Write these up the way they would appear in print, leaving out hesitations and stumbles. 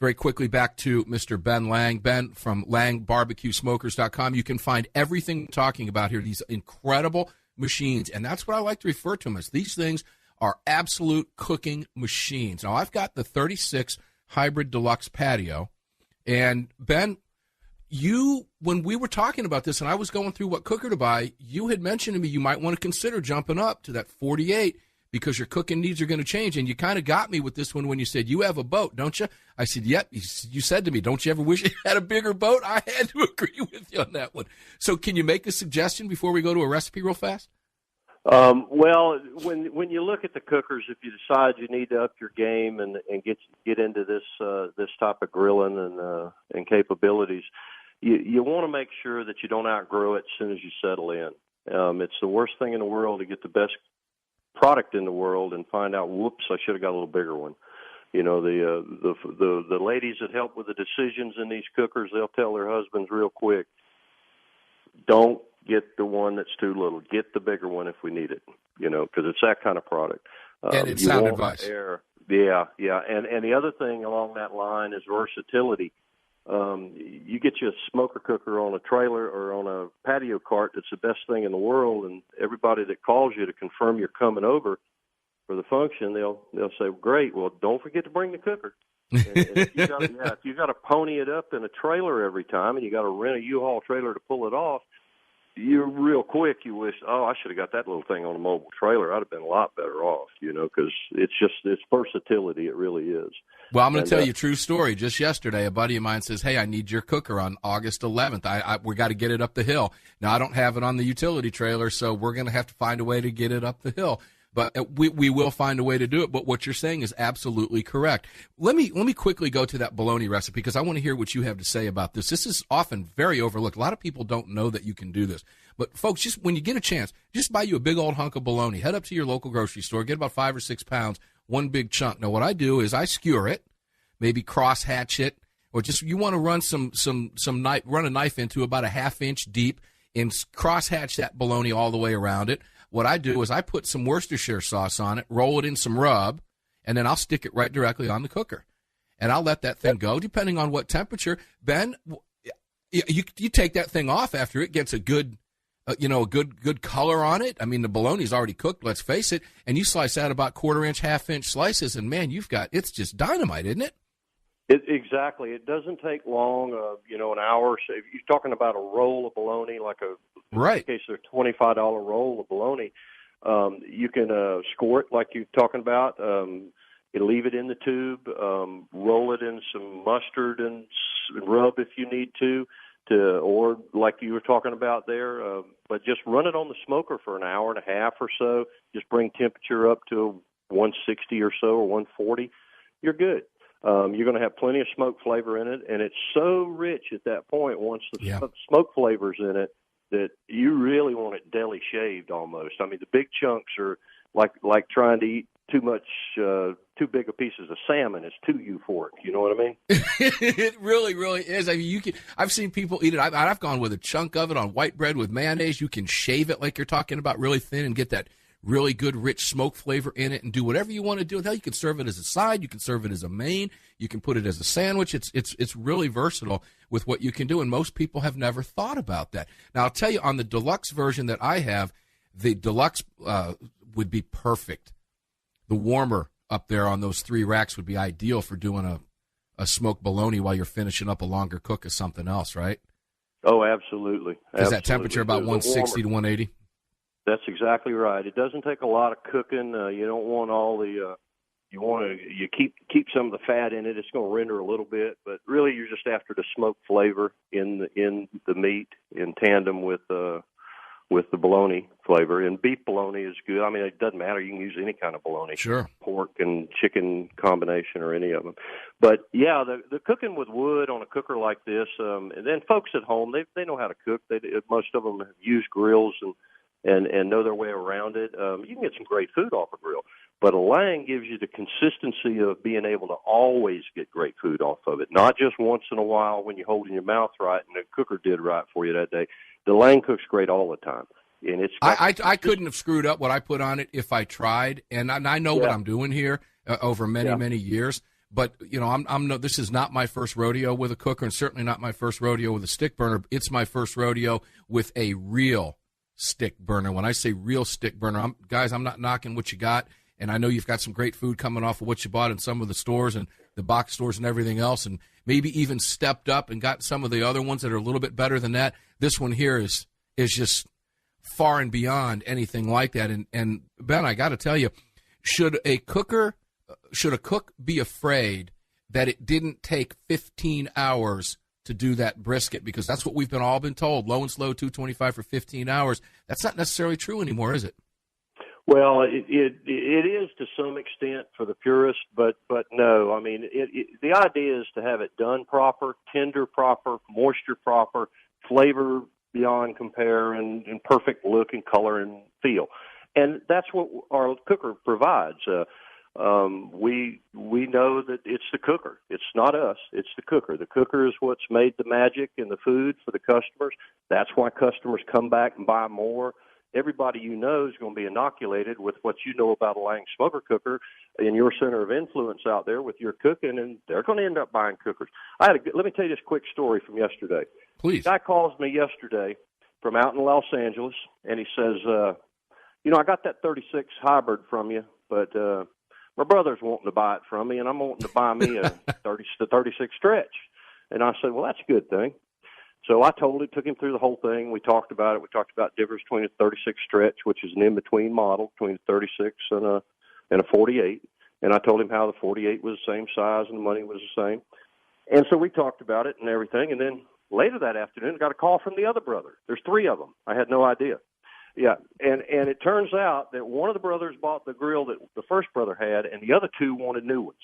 very quickly back to Mr. Ben Lang. Ben from LangBarbecueSmokers.com. You can find everything we're talking about here, these incredible machines, and that's what I like to refer to them as. These things are absolute cooking machines. Now, I've got the 36 Hybrid Deluxe Patio, and Ben, when we were talking about this and I was going through what cooker to buy, you had mentioned to me you might want to consider jumping up to that 48 because your cooking needs are going to change. And you kind of got me with this one when you said, you have a boat, don't you? I said, yep. You said to me, don't you ever wish you had a bigger boat? I had to agree with you on that one. So can you make a suggestion before we go to a recipe real fast? Well, when you look at the cookers, if you decide you need to up your game and get into this type of grilling and capabilities, you want to make sure that you don't outgrow it as soon as you settle in. It's the worst thing in the world to get the best product in the world and find out, whoops, I should have got a little bigger one. You know, the ladies that help with the decisions in these cookers, they'll tell their husbands real quick, don't get the one that's too little. Get the bigger one if we need it, you know, because it's that kind of product. And it's sound advice. Yeah. And the other thing along that line is versatility. You get you a smoker cooker on a trailer or on a patio cart, that's the best thing in the world, and everybody that calls you to confirm you're coming over for the function, they'll say, great, well, don't forget to bring the cooker. And if you got to pony it up in a trailer every time and you got to rent a U-Haul trailer to pull it off, you're real quick. You wish, I should have got that little thing on a mobile trailer. I'd have been a lot better off, you know, because it's versatility. It really is. Well, I'm going to tell you a true story. Just yesterday, a buddy of mine says, hey, I need your cooker on August 11th. We got to get it up the hill. Now, I don't have it on the utility trailer, so we're going to have to find a way to get it up the hill. But we will find a way to do it. But what you're saying is absolutely correct. Let me quickly go to that bologna recipe because I want to hear what you have to say about this. This is often very overlooked. A lot of people don't know that you can do this. But, folks, just when you get a chance, just buy you a big old hunk of bologna. Head up to your local grocery store. Get about 5 or 6 pounds, one big chunk. Now, what I do is I skewer it, maybe cross-hatch it, or just you want to run run a knife into about a half-inch deep and cross-hatch that bologna all the way around it. What I do is I put some Worcestershire sauce on it, roll it in some rub, and then I'll stick it right directly on the cooker. And I'll let that thing go, depending on what temperature. Ben, you take that thing off after it gets a good color on it. I mean, the bologna's already cooked, let's face it, and you slice out about quarter-inch, half-inch slices, and, man, it's just dynamite, isn't it? Exactly. It doesn't take long, an hour. So if you're talking about a roll of bologna, right. In case they're a $25 roll of bologna, you can score it like you're talking about. You leave it in the tube, roll it in some mustard and rub if you need to, or like you were talking about there. But just run it on the smoker for an hour and a half or so. Just bring temperature up to 160 or so or 140. You're good. You're going to have plenty of smoke flavor in it, and it's so rich at that point once the smoke flavor's in it that you really want it deli shaved almost. I mean, the big chunks are like trying to eat too big of pieces of salmon. It's too euphoric. You know what I mean? It really, really is. I mean, I've seen people eat it. I've gone with a chunk of it on white bread with mayonnaise. You can shave it like you're talking about, really thin, and get that really good, rich smoke flavor in it, and do whatever you want to do with it. You can serve it as a side. You can serve it as a main. You can put it as a sandwich. It's really versatile with what you can do, and most people have never thought about that. Now, I'll tell you, on the deluxe version that I have, the deluxe would be perfect. The warmer up there on those 3 racks would be ideal for doing a smoked bologna while you're finishing up a longer cook of something else, right? Oh, absolutely. Is that temperature about 160 to 180? That's exactly right. It doesn't take a lot of cooking. You don't want all the. You keep some of the fat in it. It's going to render a little bit, but really you're just after the smoke flavor in the meat in tandem with the bologna flavor. And beef bologna is good. I mean, it doesn't matter. You can use any kind of bologna. Sure. Pork and chicken combination or any of them. But yeah, the cooking with wood on a cooker like this, and then folks at home, they know how to cook. Most of them have used grills and know their way around it. You can get some great food off a grill. But a Lang gives you the consistency of being able to always get great food off of it, not just once in a while when you're holding your mouth right and the cooker did right for you that day. The Lang cooks great all the time. And it's I couldn't have screwed up what I put on it if I tried, and I know what I'm doing here over many years. But, you know, this is not my first rodeo with a cooker, and certainly not my first rodeo with a stick burner. It's my first rodeo with a real stick burner. When I say real stick burner, guys, I'm not knocking what you got, and I know you've got some great food coming off of what you bought in some of the stores and the box stores and everything else, and maybe even stepped up and got some of the other ones that are a little bit better than that. This one here is just far and beyond anything like that. And Ben, I got to tell you, should a cook be afraid that it didn't take 15 hours to do that brisket? Because that's what we've all been told, low and slow, 225 for 15 hours. That's not necessarily true anymore, is it? Well, it is to some extent for the purist, but no. I mean, the idea is to have it done proper, tender proper, moisture proper, flavor beyond compare, and perfect look and color and feel. And that's what our cooker provides. We know that it's the cooker. It's not us. It's the cooker. The cooker is what's made the magic in the food for the customers. That's why customers come back and buy more. Everybody you know is going to be inoculated with what you know about a Lang smoker cooker in your center of influence out there with your cooking, and they're going to end up buying cookers. Let me tell you this quick story from yesterday. Please. A guy calls me yesterday from out in Los Angeles, and he says, I got that 36 hybrid from you, but my brother's wanting to buy it from me, and I'm wanting to buy me a 36 stretch. And I said, well, that's a good thing. So I took him through the whole thing. We talked about it. We talked about difference between a 36 stretch, which is an in-between model between a 36 and a 48. And I told him how the 48 was the same size and the money was the same. And so we talked about it and everything. And then later that afternoon, I got a call from the other brother. There's three of them. I had no idea. Yeah, and it turns out that one of the brothers bought the grill that the first brother had, and the other two wanted new ones.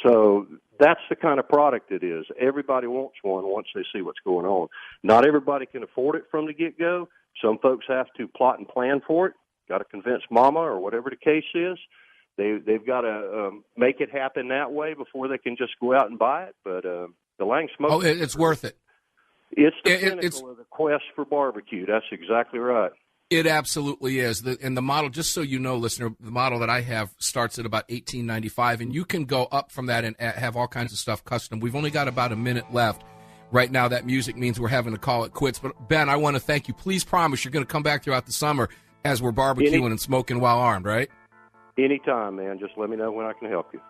So that's the kind of product it is. Everybody wants one once they see what's going on. Not everybody can afford it from the get-go. Some folks have to plot and plan for it. Got to convince mama or whatever the case is. They've got to make it happen that way before they can just go out and buy it. But the Lang Smoke... Oh, it's worth it. It's the pinnacle of the quest for barbecue. That's exactly right. It absolutely is. And the model, just so you know, listener, the model that I have starts at about $18.95, and you can go up from that and have all kinds of stuff custom. We've only got about a minute left. Right now, that music means we're having to call it quits. But, Ben, I want to thank you. Please promise you're going to come back throughout the summer as we're barbecuing and smoking while armed, right? Anytime, man. Just let me know when I can help you.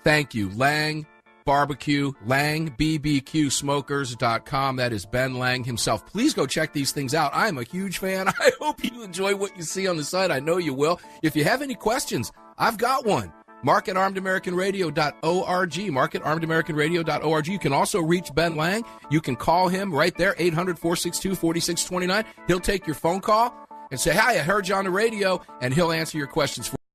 Thank you. Lang Barbecue, LangBBQSmokers.com. That is Ben Lang himself. Please go check these things out. I'm a huge fan. I hope you enjoy what you see on the site. I know you will. If you have any questions, I've got one. Mark at armedamericanradio.org. Mark at armedamericanradio.org. You can also reach Ben Lang. You can call him right there, 800-462-4629. He'll take your phone call and say, hi, I heard you on the radio, and he'll answer your questions for you.